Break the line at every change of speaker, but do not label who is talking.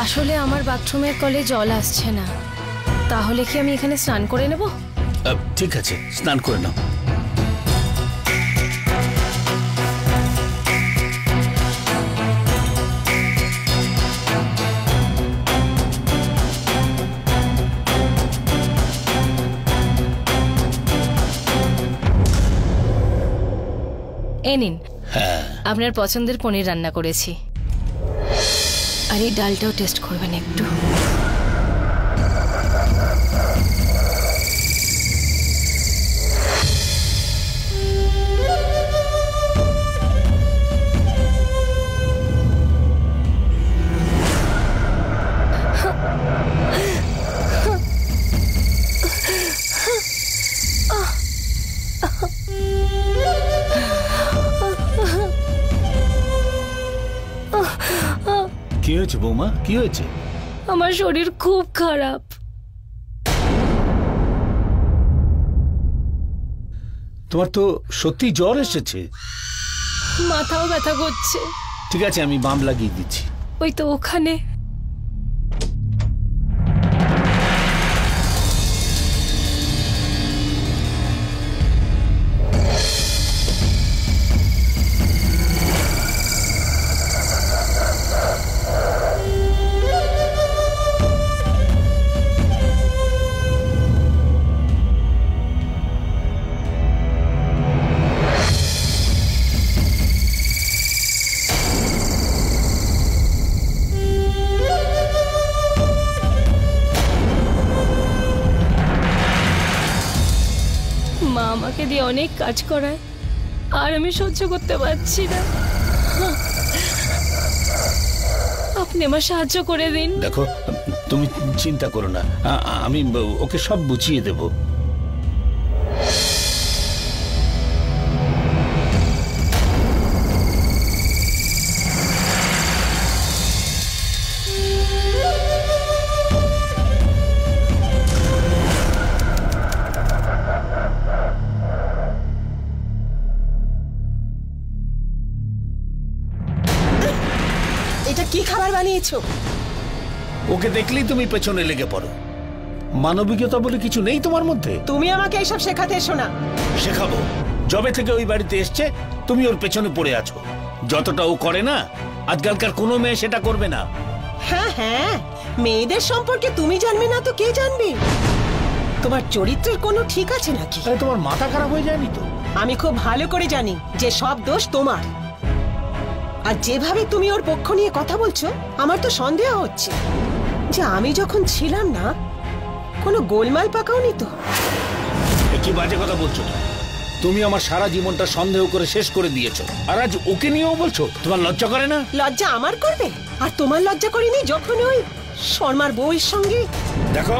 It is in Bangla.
আসলে আমার বাথরুমের কলে জল আসছে না, তাহলে কি আমি এখানে স্নান করে নেব?
ঠিক আছে, স্নান করে নাও।
এই নিন, আপনার পছন্দের পনির রান্না করেছি। আর এই ডালটাও টেস্ট করবেন একটু।
কি হয়েছে বৌমা, কি হয়েছে?
আমার শরীর খুব খারাপ।
তোমার তো সত্যি জ্বর এসেছে।
মাথাও ব্যথা করছে।
ঠিক আছে, আমি বাম লাগিয়ে দিচ্ছি।
ওই তো ওখানে। মা আমাকে দিয়ে অনেক কাজ করায়, আর আমি সহ্য করতে পারছি না। আপনি আমার সাহায্য করে দিন।
দেখো, তুমি চিন্তা করো না, আমি ওকে সব বুঝিয়ে দেব।
এটা কি খাবার বানিয়েছো?
ওকে দেখলেই তুমি পেছনে লেগে পড়ো। মানবিকতা বলে কিছু নেই তোমার মধ্যে।
তুমি আমাকে এইসব শেখাতে এসো না।
শেখাবো। যবে থেকে ওই বাড়িতে এসছে তুমি ওর পেছনে পড়ে আছো। যতটা ও করে না, আজকালকার কোনো মেয়ে সেটা করবে না।
হ্যাঁ হ্যাঁ, মেয়েদের সম্পর্কে তুমি জানবে না তো কে জানবে? তোমার চরিত্রের কোনো ঠিক আছে নাকি?
তাহলে তোমার মাথা খারাপ হয়ে যায়নি তো?
আমি খুব ভালো করে জানি যে সব দোষ তোমার। আর যেভাবে তুমি ওর পক্ষ নিয়ে কথা বলছো, আমার তো সন্দেহ হচ্ছে যে আমি যখন ছিলাম না, কোনো গোলমাল পাকাওনি তো।
কি বাজে কথা বলছো? তুমি আমার সারা জীবনটা সন্দেহ করে শেষ করে দিয়েছো, আর আজ ওকে নিয়েও বলছো? তোমার লজ্জা করে না?
লজ্জা আমার করবে, আর তোমার লজ্জা করিনি যখন ওই শর্মার বউয়ের সঙ্গে।
দেখো,